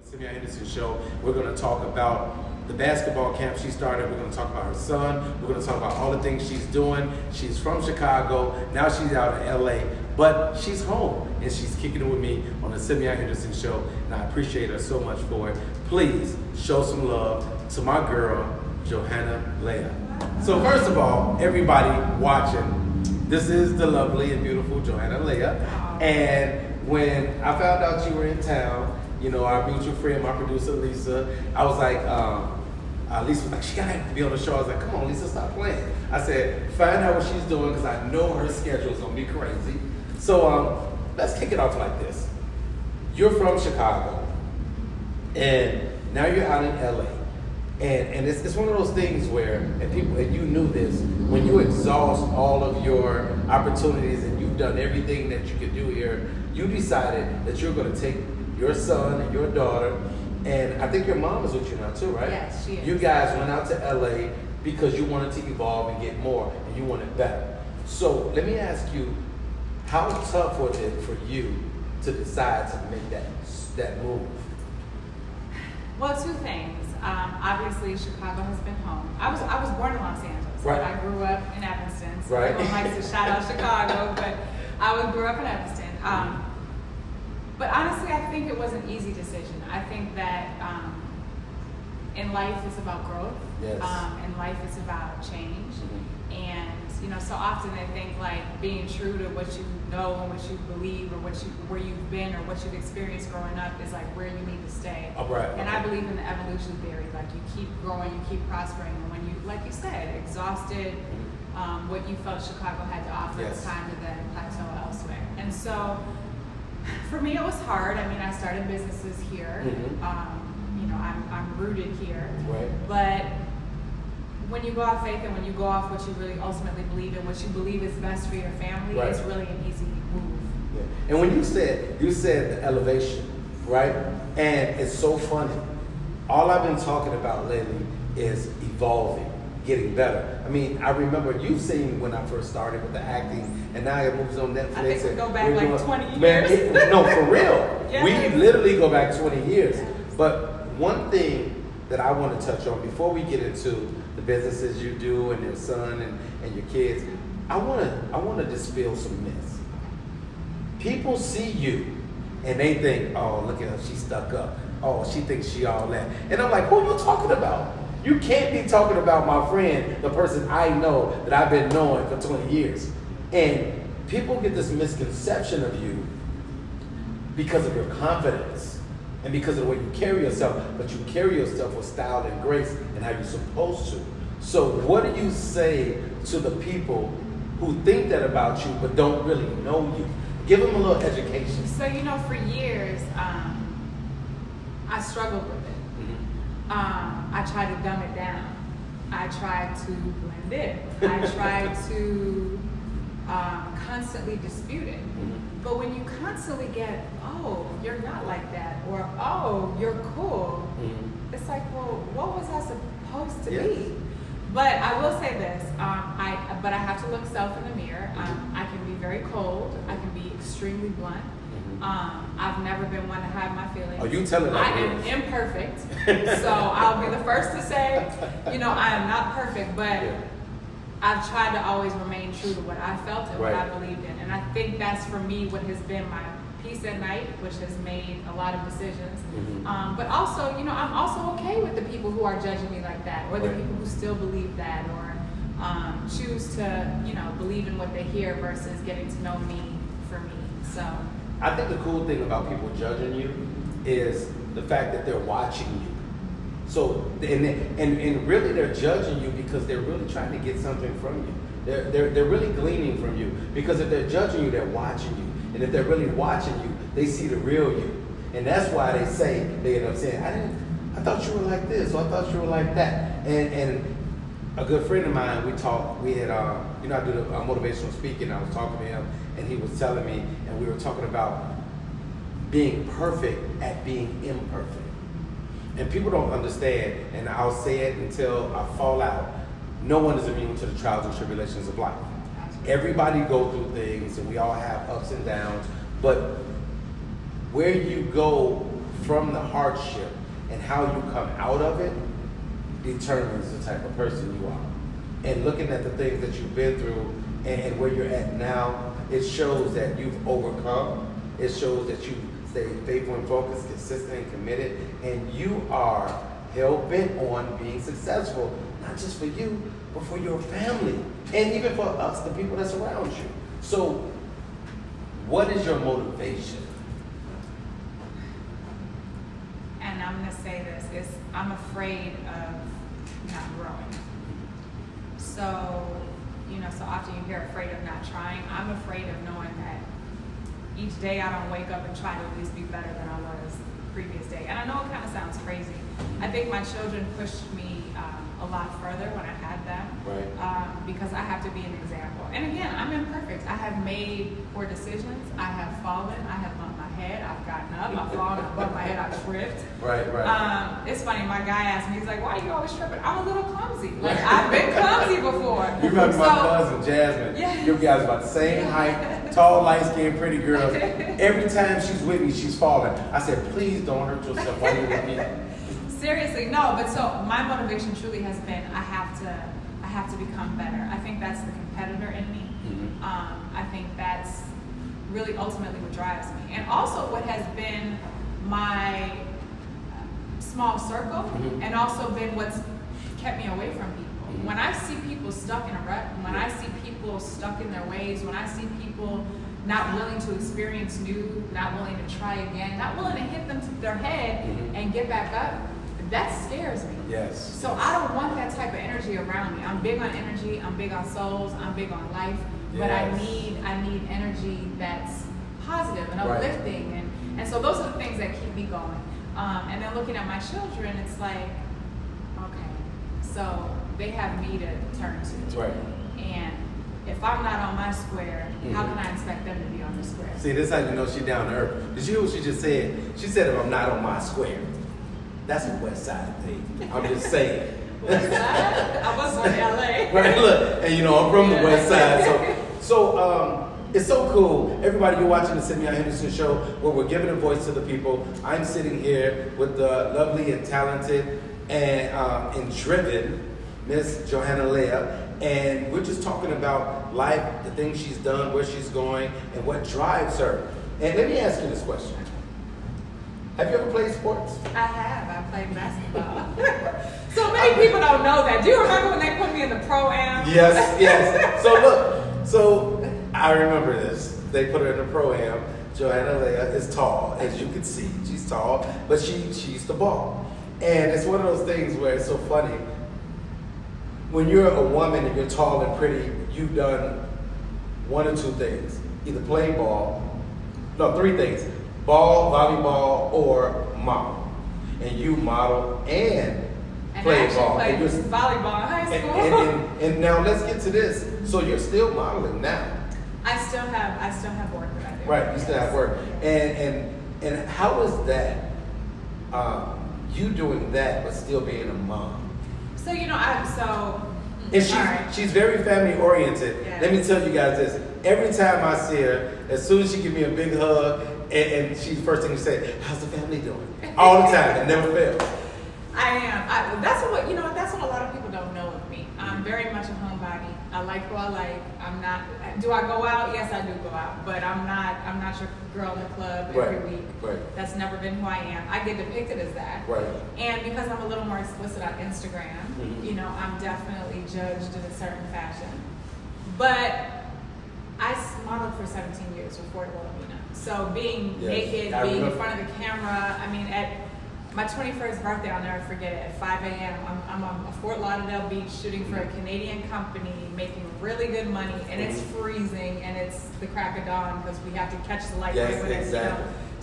Simeon show. We're going to talk about the basketball camp she started. We're going to talk about her son. We're going to talk about all the things she's doing. She's from Chicago. Now she's out in LA, but she's home and she's kicking it with me on the Simeon Henderson show. And I appreciate her so much for it. Please show some love to my girl, Johanna Leia. So first of all, everybody watching, this is the lovely and beautiful Johanna Leia. And when I found out you were in town, you know, our mutual friend, my producer, Lisa, I was like, Lisa was like, she gotta be on the show. I was like, come on, Lisa, stop playing. I said, find out what she's doing because I know her schedule is gonna be crazy. So let's kick it off like this. You're from Chicago, and now you're out in LA. And it's one of those things where, and you knew this, when you exhaust all of your opportunities and you've done everything that you could do here, you decided that you're gonna take your son and your daughter, and I think your mom is with you now too, right? Yes, she is. You guys went out to LA because you wanted to evolve and get more, and you wanted better. So let me ask you, how tough was it for you to decide to make that move? Well, two things. Obviously, Chicago has been home. I was born in Los Angeles, right. But I grew up in Evanston. So right. Everyone likes to shout out Chicago, but I grew up in Evanston. But honestly, I think it was an easy decision. I think that in life it's about growth. Yes. In life it's about change. Mm-hmm. And so often I think like being true to what you know and what you believe, or where you've been or what you've experienced growing up is like where you need to stay. Right. And I believe in the evolution theory. Like you keep growing, you keep prospering, and when you, like you said, exhausted what you felt Chicago had to offer, yes. It's time to then plateau elsewhere. And so for me, it was hard. I mean, I started businesses here. Mm-hmm. I'm rooted here. Right. But when you go off faith and when you go off what you really ultimately believe in, what you believe is best for your family, right. It's really an easy move. Yeah. And when you said the elevation, right? And it's so funny. All I've been talking about lately is evolving, getting better. I mean, I remember you've seen when I first started with the acting, and now it moves on Netflix. I think we go back like 20 years. Man, no, for real. Yes. We literally go back 20 years. Yes. But one thing that I want to touch on before we get into the businesses you do and your son and your kids, I want to dispel some myths. People see you and they think, oh, look at her, she's stuck up. Oh, she thinks she all that. And I'm like, who are you talking about? You can't be talking about my friend, the person I know that I've been knowing for 20 years. And people get this misconception of you because of your confidence and because of the way you carry yourself, but you carry yourself with style and grace and how you're supposed to. So what do you say to the people who think that about you but don't really know you? Give them a little education. So, for years, I struggled with it. Mm-hmm. I tried to dumb it down. I tried to blend in. I tried to constantly dispute it. Mm-hmm. But when you constantly get, oh, you're not like that, or oh, you're cool, mm-hmm. It's like, well, what was I supposed to yes. be? But I will say this, but I have to look self in the mirror. I can be very cold. I can be extremely blunt. Mm-hmm. I've never been one to hide my feelings. Oh, you telling that? I am imperfect. So I'll be the first to say, I am not perfect, but yeah. I've tried to always remain true to what I felt and right. what I believed in. And I think that's for me what has been my peace at night, which has made a lot of decisions. Mm-hmm. But also, I'm also okay with the people who are judging me like that, or the right. people who still believe that, or choose to, believe in what they hear versus getting to know me for me. So I think the cool thing about people judging you is the fact that they're watching you. So and really they're judging you because they're really trying to get something from you. They're really gleaning from you, because if they're judging you, they're watching you. And if they're really watching you, they see the real you. And that's why they end up saying, I thought you were like this, or I thought you were like that. And a good friend of mine, we had, I do the motivational speaking. I was talking to him, and he was telling me, and we were talking about being perfect at being imperfect. And people don't understand, and I'll say it until I fall out, no one is immune to the trials and tribulations of life. Everybody go through things, and we all have ups and downs, but where you go from the hardship and how you come out of it determines the type of person you are. And looking at the things that you've been through and where you're at now, it shows that you've overcome. It shows that you stay faithful and focused, consistent and committed, and you are hell-bent on being successful, not just for you, but for your family, and even for us, the people that surround you. So, what is your motivation? And I'm going to say this, I'm afraid of not growing. So, so often you hear afraid of not trying. I'm afraid of knowing that each day I don't wake up and try to at least be better than I was the previous day. And I know it kind of sounds crazy. I think my children pushed me a lot further when I had them, right. Because I have to be an example. And again, I'm imperfect. I have made poor decisions. I have fallen. I have bumped my head. I've gotten up. I've fallen. I've bumped my head. I've tripped. Right. It's funny. My guy asked me, he's like, "Why are you always tripping?" I'm a little clumsy. Like, I've been clumsy before. You remember my cousin Jasmine? Yeah. You guys about the same height, tall, light-skinned, pretty girls. Every time she's with me, she's falling. I said, "Please don't hurt yourself while you're with me." Seriously, no, but so my motivation truly has been I have to become better. I think that's the competitor in me. Mm-hmm. I think that's really ultimately what drives me. And also what has been my small circle, mm-hmm. and also been what's kept me away from people. Mm-hmm. When I see people stuck in a rut, when I see people stuck in their ways, when I see people not willing to experience new, not willing to try again, not willing to hit them to their head mm-hmm. and get back up, that scares me. Yes. So I don't want that type of energy around me. I'm big on energy, I'm big on souls, I'm big on life, yes. but I need energy that's positive and uplifting, right. and so those are the things that keep me going. And then looking at my children, it's like, okay, so they have me to turn to. Right. And if I'm not on my square, mm-hmm. how can I expect them to be on the square? See, this is how you know she's down to earth. Did you hear what she just said? She said, if I'm not on my square. That's a West Side thing. I'm just saying. West Side? I was from LA. Right, look, and I'm from the West Side. So it's so cool. Everybody, you're watching the Simeon Henderson Show, where we're giving a voice to the people. I'm sitting here with the lovely and talented and driven Miss Johanna Leia, and we're just talking about life, the things she's done, where she's going, and what drives her. And let me ask you this question. Have you ever played sports? I have. I played basketball. So many people don't know that. Do you remember when they put me in the Pro-Am? Yes. So look, so I remember this. They put her in the Pro-Am. Johanna Leia is tall, as you can see. She's tall, but she's the ball. And it's one of those things where it's so funny. When you're a woman and you're tall and pretty, you've done one or two things. Either play ball, no, three things. Ball, volleyball, or model. And you model and play ball. And volleyball in high school. And now let's get to this. So you're still modeling now. I still have work that I do. Right, you still have work. And how is that? You doing that but still being a mom? So and she's very family oriented. Yeah. Let me tell you guys this. Every time I see her, as soon as she give me a big hug, and she's first thing to say, "How's the family doing?" All the time. It never fails. I am. That's what a lot of people don't know of me. I'm very much a homebody. I like who I like. I'm not. Do I go out? Yes, I do go out, but I'm not your girl in the club every week. Right. That's never been who I am. I get depicted as that. Right. And because I'm a little more explicit on Instagram, mm-hmm. I'm definitely judged in a certain fashion. But I modeled for 17 years with Fort Wilhelmina. So being naked, being in front of the camera, at my 21st birthday, I'll never forget it, at 5 a.m., I'm on Fort Lauderdale Beach shooting for a Canadian company, making really good money, and it's freezing, and it's the crack of dawn because we have to catch the light right when it's,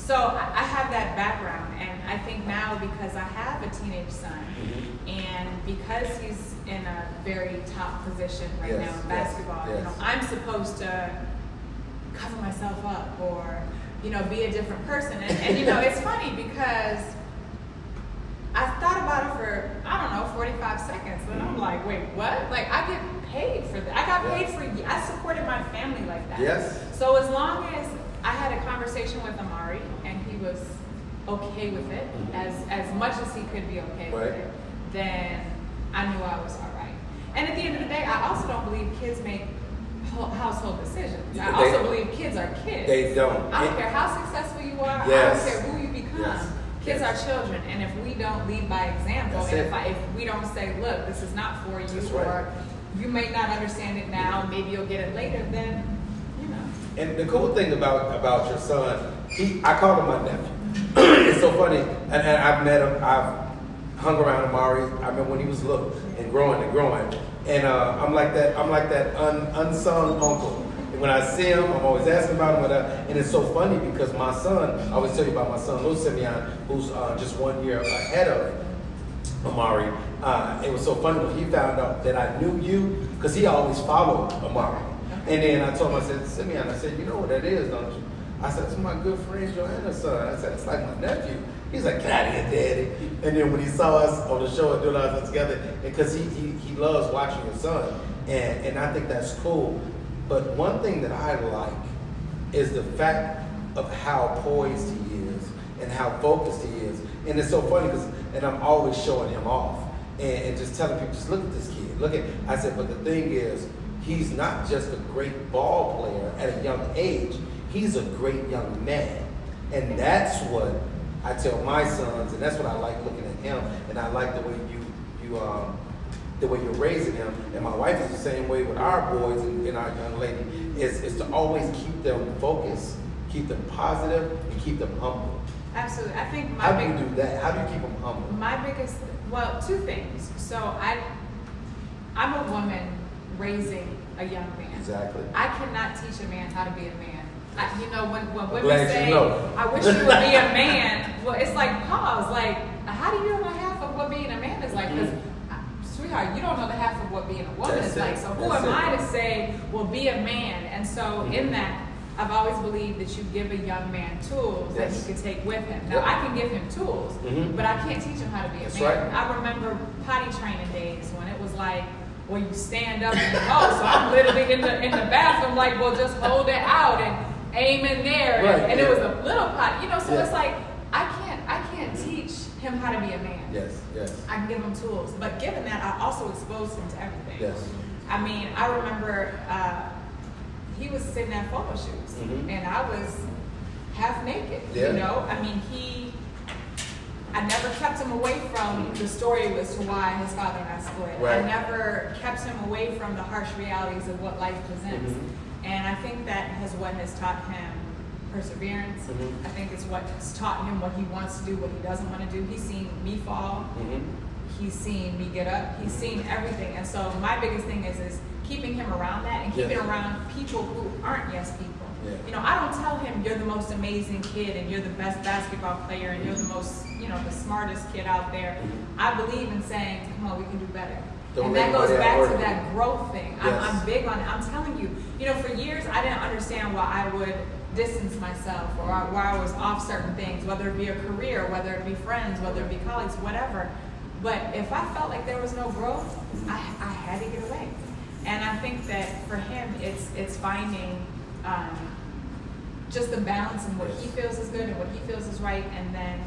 So I have that background, and I think now because I have a teenage son, and because he's in a very top position right now in basketball, I'm supposed to cover myself up or, be a different person. And it's funny because I thought about it for, 45 seconds. And I'm like, wait, what? Like, I get paid for that. I got paid I supported my family like that. Yes. So as long as I had a conversation with Amari and he was okay with it, as much as he could be okay with it, then I knew I was all right. And at the end of the day, I also don't believe kids make household decisions. I also believe kids are kids. They don't. I don't care how successful you are. Yes. I don't care who you become. Yes. Kids are children, and if we don't lead by example, if we don't say, look, this is not for you, or you may not understand it now, maybe you'll get it later, then, you know. And the cool thing about your son, I call him my nephew. It's so funny, and I've met him, I've hung around Amari, I remember when he was little, and growing, and I'm like that unsung uncle. And when I see him, I'm always asking about him, and it's so funny because my son, I always tell you about my son, little Simeon, who's just 1 year ahead of Amari. It was so funny when he found out that I knew you, because he always followed Amari. And then I told him, I said, Simeon, I said, you know what that is, don't you? I said, it's my good friend Johanna's son. I said, it's like my nephew. He's like, get out of here, Daddy. And then when he saw us on the show and doing all this together, because he loves watching his son, and I think that's cool. But one thing that I like is the fact of how poised he is and how focused he is. And it's so funny and I'm always showing him off and just telling people, just look at this kid. I said, but the thing is, he's not just a great ball player at a young age. He's a great young man. And that's what I tell my sons, and that's what I like looking at him. And I like the way the way you're raising him. And my wife is the same way with our boys and our young lady, is to always keep them focused, keep them positive, and keep them humble. Absolutely. I think how do you do that? How do you keep them humble? Two things. So I'm a woman raising a young man. Exactly. I cannot teach a man how to be a man. When women say, I wish you would be a man, well, it's like, pause. Like, how do you know half of what being a man is like? Because, sweetheart, you don't know the half of what being a woman is like. So who am I to say, well, be a man? And so in that, I've always believed that you give a young man tools that he can take with him. Now, I can give him tools, but I can't teach him how to be a man. Right. I remember potty training days when it was like, well, you stand up and you go. So I'm literally in the bathroom like, well, just hold it out and aim in there. And it was a little potty, so it's like, I can't teach him how to be a man. Yes. I can give him tools. But given that, I also exposed him to everything. Yes. I mean, I remember he was sitting at photo shoots, and I was half naked, I mean, I never kept him away from the story as to why his father and I split. Right. I never kept him away from the harsh realities of what life presents. And I think that what has taught him perseverance. I think it's what's taught him what he wants to do, what he doesn't want to do. He's seen me fall. He's seen me get up. He's seen everything. And so my biggest thing is keeping him around that and keeping around people who aren't yes people. I don't tell him you're the most amazing kid and you're the best basketball player and you're the most, the smartest kid out there. I believe in saying, come on, we can do better. And that goes back to that growth thing. I'm big on it. I'm telling you, for years I didn't understand why I would distance myself or why I was off certain things, whether it be a career, whether it be friends, whether it be colleagues, whatever. But if I felt like there was no growth, I had to get away. And I think that for him, it's finding just the balance in what he feels is good and what he feels is right, and then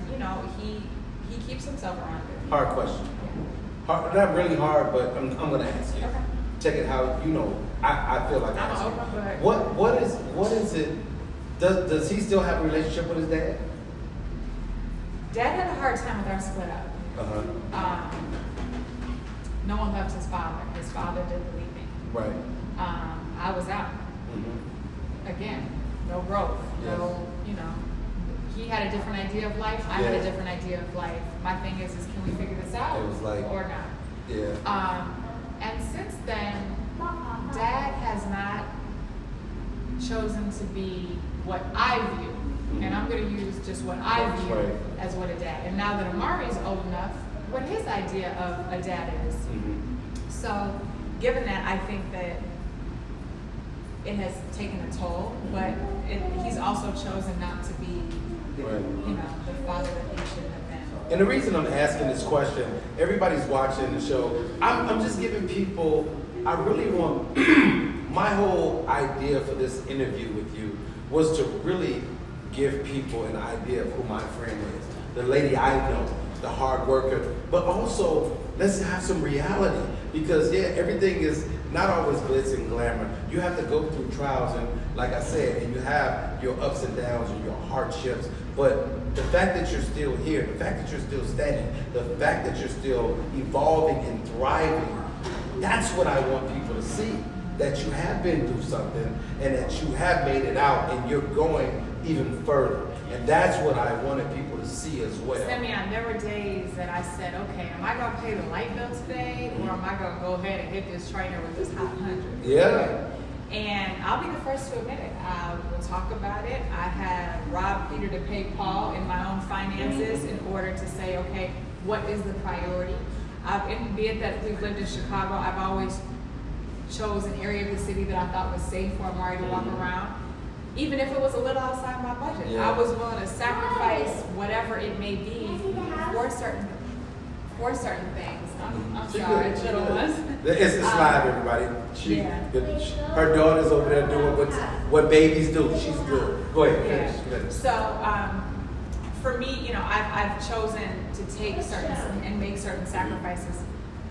he keeps himself around it. Hard question. Hard, not really hard, but I'm going to ask you. Okay. Check it how I feel like I'm asking. open, but What is it? Does he still have a relationship with his dad? Dad had a hard time with our split up. No one loved his father. His father didn't believe me. Right. I was out. Again, no growth. Yes. No, he had a different idea of life. I had a different idea of life. My thing is can we figure this out? It was like, or not? Yeah. And since then, Dad has not chosen to be what I view, and I'm going to use just what I view as what a dad. And now that Amari's old enough, what his idea of a dad is. So, given that, I think that it has taken a toll, but he's also chosen not to be, the father that he should have been. And the reason I'm asking this question, everybody's watching the show. I'm just giving people. I really want. My whole idea for this interview with you was to really give people an idea of who my friend is. The lady I know, the hard worker, but also let's have some reality, because yeah, everything is not always glitz and glamour. You have to go through trials, and like I said, and you have your ups and downs and your hardships, but the fact that you're still here, the fact that you're still standing, the fact that you're still evolving and thriving, that's what I want people to see, that you have been through something and that you have made it out and you're going even further. And that's what I wanted people to see as well. Simeon, there were days that I said, okay, am I going to pay the light bill today, or am I going to go ahead and hit this trainer with this hot 100? Yeah. And I'll be the first to admit it. We'll talk about it. I have robbed Peter to pay Paul in my own finances in order to say, okay, what is the priority? Be it that we've lived in Chicago, I've always chose an area of the city that I thought was safe for Amari to walk around. Even if it was a little outside my budget, I was willing to sacrifice whatever it may be for certain things. I'm sorry, little ones. It's live, everybody. Her daughter's over there doing what babies do. She's good. Go ahead, finish. So, for me, you know, I've chosen to take certain and make certain sacrifices.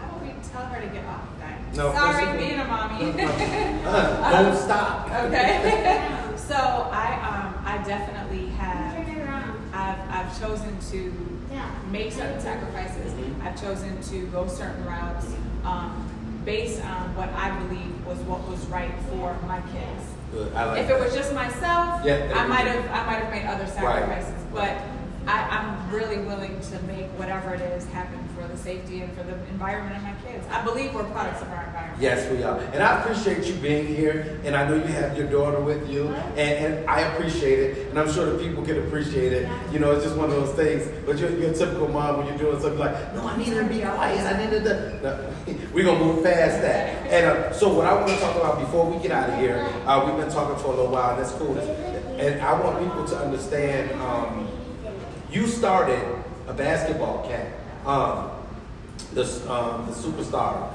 I don't need to tell her to get off of that. No, sorry, being a mommy. Don't stop. Okay. So I definitely have. I've chosen to make certain sacrifices. I've chosen to go certain routes based on what I believe was what was right for my kids. Good. I like if it was just myself, I might have made other sacrifices. Right. But I'm really willing to make whatever it is happen for the safety and for the environment of my kids. I believe we're products of our environment. Yes, we are. And I appreciate you being here. And I know you have your daughter with you. And I appreciate it. And I'm sure the people can appreciate it. You know, it's just one of those things. But you're a typical mom when you're doing something like, no, I need her to be quiet. I needed to. No. We're going to move past that. And so what I want to talk about before we get out of here, we've been talking for a little while. And that's cool. And I want people to understand, you started a basketball camp, the superstar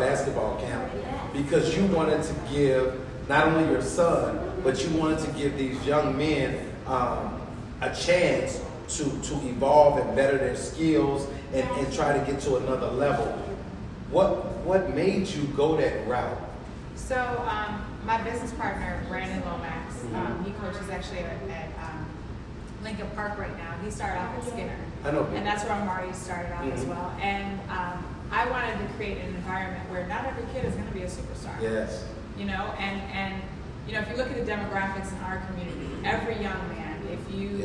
basketball camp, because you wanted to give not only your son, but you wanted to give these young men a chance to evolve and better their skills and try to get to another level. What made you go that route? So my business partner, Brandon Lomax, he coaches actually at Lincoln Park right now. He started off at Skinner. I know. And that's where Amari started off as well. And I wanted to create an environment where not every kid is going to be a superstar. Yes. You know, and you know, if you look at the demographics in our community, every young man,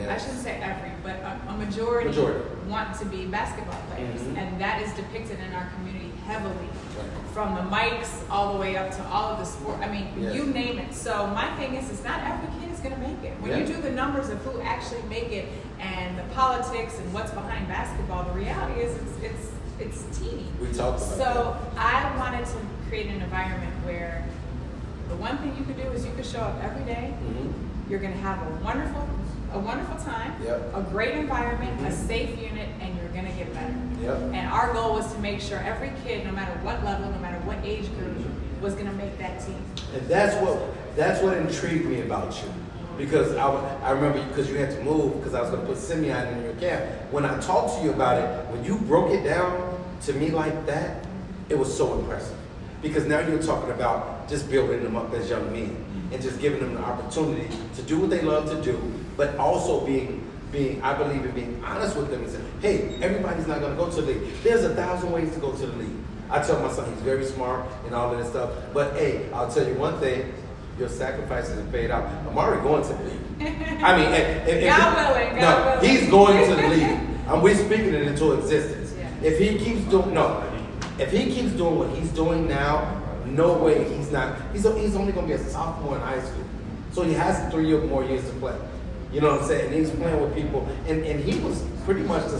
I shouldn't say every, but a majority want to be basketball players. And that is depicted in our community heavily. From the mics all the way up to all of the sport. I mean, you name it. So my thing is not every kid is going to make it. When you do the numbers of who actually make it and the politics and what's behind basketball, the reality is it's teeny. We talked about So I wanted to create an environment where the one thing you could do is you could show up every day. You're going to have a wonderful time, a great environment, a safe unit, and you're going to get better. And our goal was to make sure every kid, no matter what level, no matter what age group, was going to make that team. And that's what intrigued me about you. Because I remember, because you had to move, because I was going to put Simeon in your camp. When I talked to you about it, when you broke it down to me like that, it was so impressive. Because now you're talking about just building them up as young men and just giving them the opportunity to do what they love to do, but also being I believe in being honest with them and saying, hey, everybody's not going to go to the league. There's 1,000 ways to go to the league. I tell my son he's very smart and all of this stuff, but hey, I'll tell you one thing, your sacrifices are paid out. I'm already going to the league. I mean, God willing. He's going to the league. And we're speaking it into existence. If he keeps doing what he's doing now, no way he's only going to be a sophomore in high school. So he has 3 or more years to play. You know what I'm saying? And he's playing with people. And he was pretty much the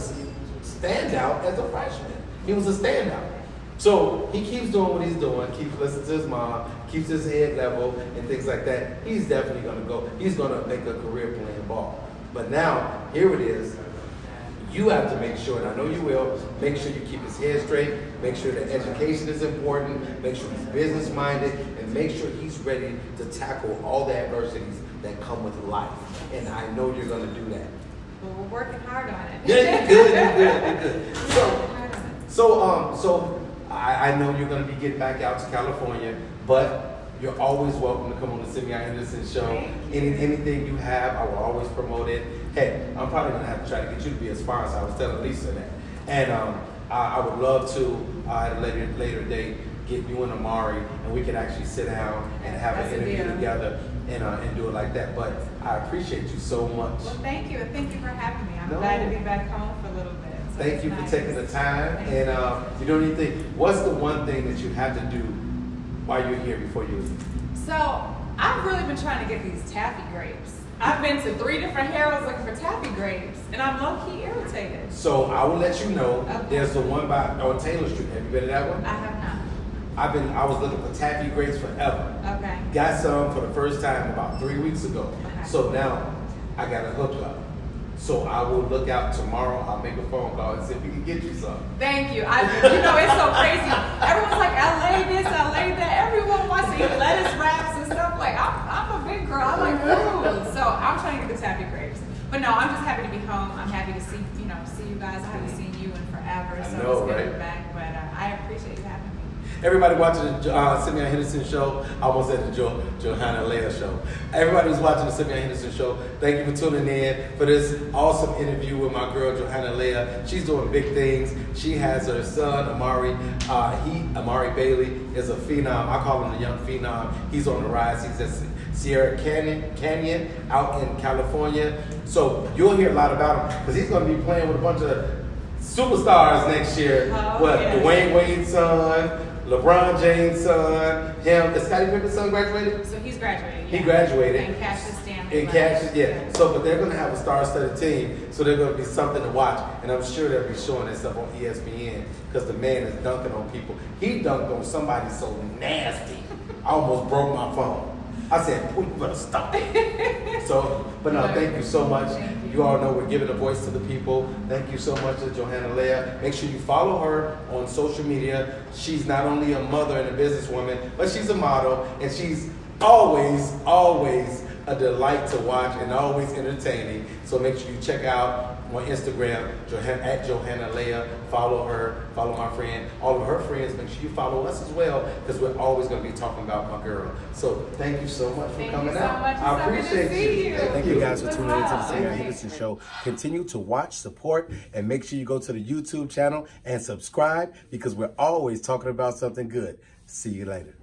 standout as a freshman. He was a standout. So he keeps doing what he's doing, keeps listening to his mom, keeps his head level and things like that. He's definitely going to go. He's going to make a career playing ball. But now, here it is. You have to make sure, and I know you will, make sure you keep his head straight, make sure that education is important, make sure he's business-minded, and make sure he's ready to tackle all the adversities that come with life. And I know you're going to do that. Well, we're working hard on it. Yeah, you're good, you're good. So I know you're going to be getting back out to California, but you're always welcome to come on the Simeon Henderson Show. Anything you have, I will always promote it. Hey, I'm probably going to have to try to get you to be a sponsor. I was telling Lisa that. And I would love to, at a later date, get you and Amari, and we can actually sit down and have an interview together and do it like that. But I appreciate you so much. Well, thank you. Thank you for having me. I'm glad to be back home for a little bit. So thank you for taking the time. And you don't even think, what's the one thing that you have to do while you're here before you leave? So I've really been trying to get these taffy grapes. I've been to 3 different Harrods looking for taffy grapes, and I'm low-key irritated. So I will let you know. Okay. There's the one on Taylor Street. Have you been to that one? I have not. I was looking for taffy grapes forever. Okay. Got some for the first time about 3 weeks ago. Okay. So now I got a hookup. So I will look out tomorrow. I'll make a phone call and see if we can get you some. Thank you. You know, it's so crazy. Everyone's like, LA this, LA that. Everyone wants to eat lettuce wraps and stuff. Like, I'm a big girl. I like food. So I'm trying to get the taffy grapes. But no, I'm just happy to be home. I'm happy to see you guys. I haven't seen you in forever. So it's good to be back. But I appreciate you having me. Everybody watching the Simeon Henderson Show, I almost said the Johanna Leia Show. Everybody who's watching the Simeon Henderson Show, thank you for tuning in for this awesome interview with my girl, Johanna Leia. She's doing big things. She has her son, Amari. Amari Bailey is a phenom. I call him the young phenom. He's on the rise. He's at Sierra Canyon out in California. So you'll hear a lot about him because he's going to be playing with a bunch of superstars next year. Dwayne Wade's son, LeBron James' son, him. Is Scottie Pippen's son graduated? So he's graduated. Yeah. He graduated. And Cassius Stanley. And Cassius, yeah. So, but they're going to have a star-studded team, so they're going to be something to watch. And I'm sure they'll be showing that stuff on ESPN because the man is dunking on people. He dunked on somebody so nasty, I almost broke my phone. I said, "Boy, you better stop it." So, but no, thank you so much. You all know we're giving a voice to the people. Thank you so much to Johanna Leia. Make sure you follow her on social media. She's not only a mother and a businesswoman, but she's a model, and she's always a delight to watch and always entertaining. So make sure you check out on Instagram, at Johanna Leia. Follow her, follow my friend, all of her friends. Make sure you follow us as well, because we're always going to be talking about my girl. So thank you so much for coming out. I appreciate you. Thank you guys for tuning into the Simeon Henderson Show. Continue to watch, support, and make sure you go to the YouTube channel and subscribe, because we're always talking about something good. See you later.